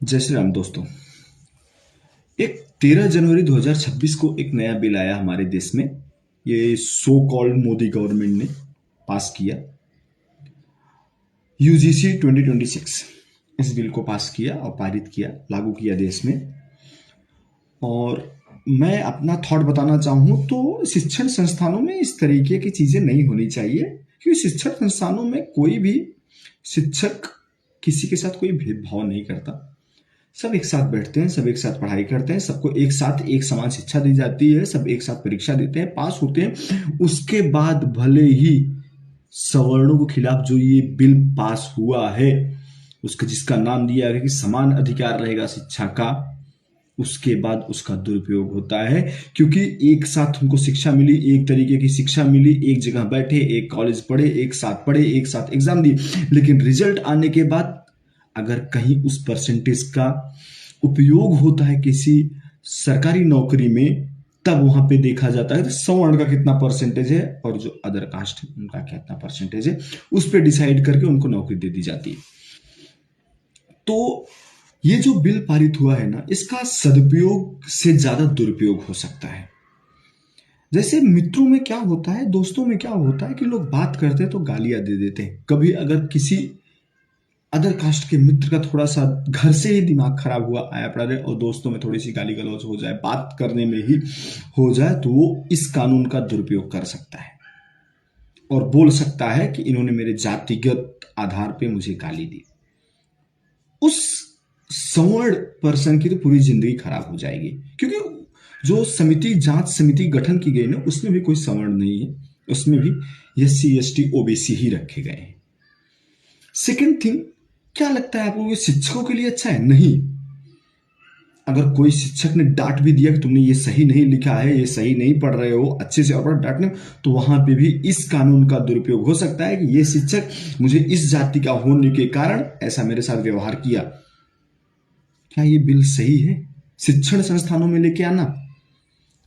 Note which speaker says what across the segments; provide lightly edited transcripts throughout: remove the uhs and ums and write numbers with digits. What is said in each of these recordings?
Speaker 1: जय श्री राम दोस्तों। एक 13 जनवरी 2026 को एक नया बिल आया हमारे देश में। ये सो कॉल्ड मोदी गवर्नमेंट ने पास किया, यूजीसी 2026। इस बिल को पास किया और पारित किया, लागू किया देश में। और मैं अपना थॉट बताना चाहूँ तो शिक्षण संस्थानों में इस तरीके की चीज़ें नहीं होनी चाहिए, क्योंकि शिक्षण संस्थानों में कोई भी शिक्षक किसी के साथ कोई भेदभाव नहीं करता। सब एक साथ बैठते हैं, सब एक साथ पढ़ाई करते हैं, सबको एक साथ एक समान शिक्षा दी जाती है, सब एक साथ परीक्षा देते हैं, पास होते हैं। उसके बाद भले ही सवर्णों के खिलाफ जो ये बिल पास हुआ है, उसका जिसका नाम दिया गया कि समान अधिकार रहेगा शिक्षा का, उसके बाद उसका दुरुपयोग होता है। क्योंकि एक साथ उनको शिक्षा मिली, एक तरीके की शिक्षा मिली, एक जगह बैठे, एक कॉलेज पढ़े, एक साथ पढ़े, एक साथ एग्जाम दिए, लेकिन रिजल्ट आने के बाद अगर कहीं उस परसेंटेज का उपयोग होता है किसी सरकारी नौकरी में, तब वहां पे देखा जाता है कि सवर्ण का कितना परसेंटेज है और जो अदर कास्ट है उनका कितना परसेंटेज है, उस पर डिसाइड करके उनको नौकरी दे दी जाती है। तो ये जो बिल पारित हुआ है ना, इसका सदुपयोग से ज्यादा दुरुपयोग हो सकता है। जैसे मित्रों में क्या होता है, दोस्तों में क्या होता है कि लोग बात करते हैं तो गालियां दे देते हैं। कभी अगर किसी अदर कास्ट के मित्र का थोड़ा सा घर से ही दिमाग खराब हुआ आया पड़ा रहे और दोस्तों में थोड़ी सी गाली गलौज हो जाए, बात करने में ही हो जाए, तो वो इस कानून का दुरुपयोग कर सकता है और बोल सकता है कि इन्होंने मेरे जातिगत आधार पे मुझे गाली दी। उस सवर्ण पर्सन की तो पूरी जिंदगी खराब हो जाएगी, क्योंकि जो समिति, जांच समिति गठन की गई ना, उसमें भी कोई सवर्ण नहीं है, उसमें भी एससी एसटी ओबीसी ही रखे गए हैं। सेकेंड थिंग, क्या लगता है आपको, ये शिक्षकों के लिए अच्छा है? नहीं। अगर कोई शिक्षक ने डांट भी दिया कि तुमने ये सही नहीं लिखा है, ये सही नहीं पढ़ रहे हो, अच्छे से और डांटने, तो वहां पे भी इस कानून का दुरुपयोग हो सकता है कि ये शिक्षक मुझे इस जाति का होने के कारण ऐसा मेरे साथ व्यवहार किया। क्या ये बिल सही है शिक्षण संस्थानों में लेके आना,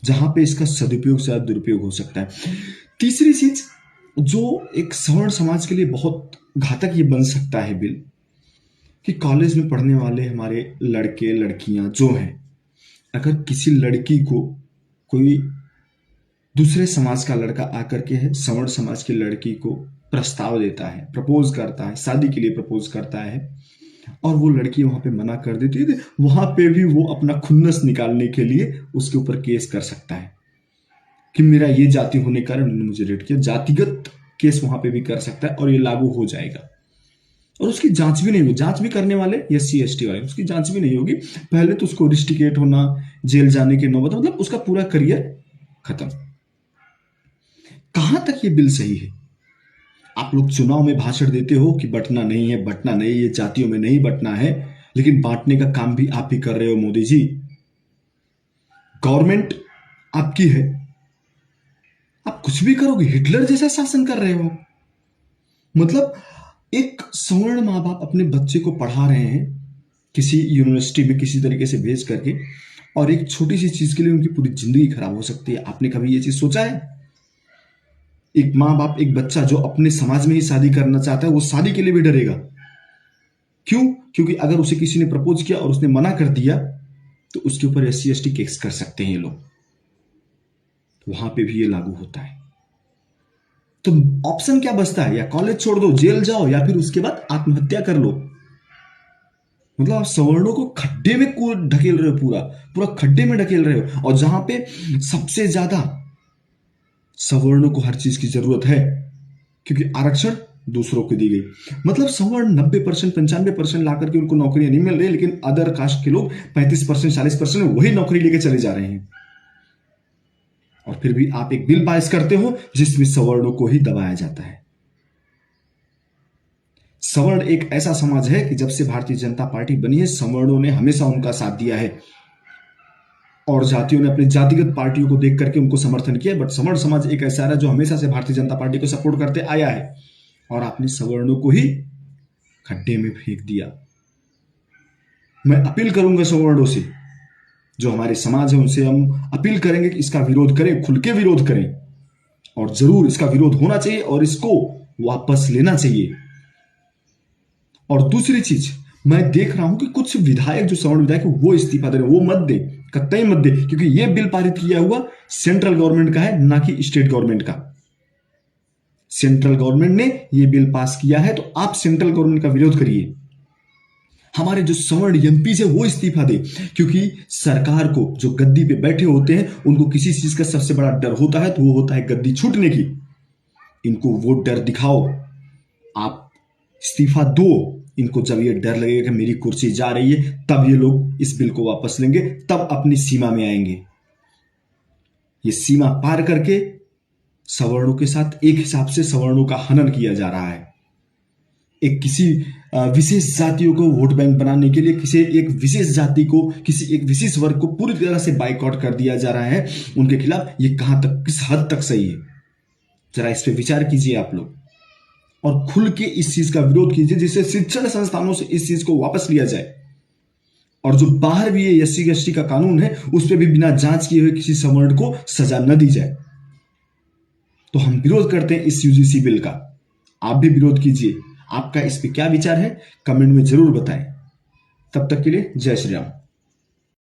Speaker 1: जहां पे इसका सदुपयोग से दुरुपयोग हो सकता है? तीसरी चीज जो एक सवर्ण समाज के लिए बहुत घातक ये बन सकता है बिल, कि कॉलेज में पढ़ने वाले हमारे लड़के लड़कियां जो हैं, अगर किसी लड़की को कोई दूसरे समाज का लड़का आकर के है सवर्ण समाज की लड़की को प्रस्ताव देता है, प्रपोज करता है, शादी के लिए प्रपोज करता है, और वो लड़की वहां पे मना कर देती है, तो वहां पे भी वो अपना खुन्नस निकालने के लिए उसके ऊपर केस कर सकता है कि मेरा ये जाति होने के कारण उन्होंने मुझे रेट किया। जातिगत केस वहां पे भी कर सकता है और ये लागू हो जाएगा। और उसकी जांच भी नहीं होगी, जांच भी करने वाले एससी एसटी वाले, उसकी जांच भी नहीं होगी। पहले तो उसको रिस्टिकेट होना, जेल जाने की नौबत, मतलब उसका पूरा करियर खत्म। कहां तक ये बिल सही है? आप लोग चुनाव में भाषण देते हो कि बंटना नहीं है, बंटना नहीं, ये जातियों में नहीं बंटना है, लेकिन बांटने का काम भी आप ही कर रहे हो मोदी जी। गवर्नमेंट आपकी है, आप कुछ भी करोगे, हिटलर जैसा शासन कर रहे हो। मतलब एक सवर्ण माँ बाप अपने बच्चे को पढ़ा रहे हैं किसी यूनिवर्सिटी में किसी तरीके से भेज करके, और एक छोटी सी चीज के लिए उनकी पूरी जिंदगी खराब हो सकती है। आपने कभी ये चीज सोचा है? एक माँ बाप, एक बच्चा जो अपने समाज में ही शादी करना चाहता है, वो शादी के लिए भी डरेगा। क्यों? क्योंकि अगर उसे किसी ने प्रपोज किया और उसने मना कर दिया, तो उसके ऊपर एससी एसटी केस कर सकते हैं ये लोग। वहां पे भी ये लागू होता है। तो ऑप्शन क्या बचता है? या कॉलेज छोड़ दो, जेल जाओ, या फिर उसके बाद आत्महत्या कर लो। मतलब आप सवर्णों को खड्डे में ढकेल रहे हो, पूरा पूरा खड्डे में ढकेल रहे हो। और जहां पे सबसे ज्यादा सवर्णों को हर चीज की जरूरत है, क्योंकि आरक्षण दूसरों को दी गई। मतलब सवर्ण 90% 95% ला करके उनको नौकरियां नहीं मिल रही, लेकिन अदर कास्ट के लोग 35% 40% वही नौकरी लेके चले जा रहे हैं। और फिर भी आप एक बिल पास करते हो जिसमें सवर्णों को ही दबाया जाता है। सवर्ण एक ऐसा समाज है कि जब से भारतीय जनता पार्टी बनी है, सवर्णों ने हमेशा उनका साथ दिया है और जातियों ने अपनी जातिगत पार्टियों को देख करके उनको समर्थन किया। बट सवर्ण समाज एक ऐसा है जो हमेशा से भारतीय जनता पार्टी को सपोर्ट करते आया है, और आपने सवर्णों को ही खड्डे में फेंक दिया। मैं अपील करूंगा सवर्णों से, जो हमारे समाज है उनसे हम अपील करेंगे कि इसका विरोध करें, खुल के विरोध करें, और जरूर इसका विरोध होना चाहिए और इसको वापस लेना चाहिए। और दूसरी चीज, मैं देख रहा हूं कि कुछ विधायक, जो सवर्ण विधायक है, वो इस्तीफा दे रहे हैं। वो मत दे, कतई मत दे, क्योंकि ये बिल पारित किया हुआ सेंट्रल गवर्नमेंट का है, ना कि स्टेट गवर्नमेंट का। सेंट्रल गवर्नमेंट ने ये बिल पास किया है, तो आप सेंट्रल गवर्नमेंट का विरोध करिए। हमारे जो सवर्ण एमपीज है वो इस्तीफा दे, क्योंकि सरकार को, जो गद्दी पे बैठे होते हैं, उनको किसी चीज का सबसे बड़ा डर होता है, तो वो होता है गद्दी छूटने की। इनको वो डर दिखाओ, आप इस्तीफा दो इनको। जब ये डर लगेगा कि मेरी कुर्सी जा रही है, तब ये लोग इस बिल को वापस लेंगे, तब अपनी सीमा में आएंगे। ये सीमा पार करके सवर्णों के साथ एक हिसाब से सवर्णों का हनन किया जा रहा है। एक किसी विशेष जातियों को वोट बैंक बनाने के लिए किसी एक विशेष जाति को, किसी एक विशेष वर्ग को पूरी तरह से बाइकआउट कर दिया जा रहा है उनके खिलाफ। ये कहां तक, किस हद तक सही है? जरा इस पे विचार कीजिए आप लोग, और खुल के इस चीज का विरोध कीजिए, जिससे शिक्षण संस्थानों से इस चीज को वापस लिया जाए। और जो बाहर भी ये एससी एसटी का कानून है, उस पर भी बिना जांच किए हुए किसी सवर्ण को सजा न दी जाए। तो हम विरोध करते हैं इस यूजीसी बिल का, आप भी विरोध कीजिए। आपका इस पे क्या विचार है, कमेंट में जरूर बताएं। तब तक के लिए जय श्री राम।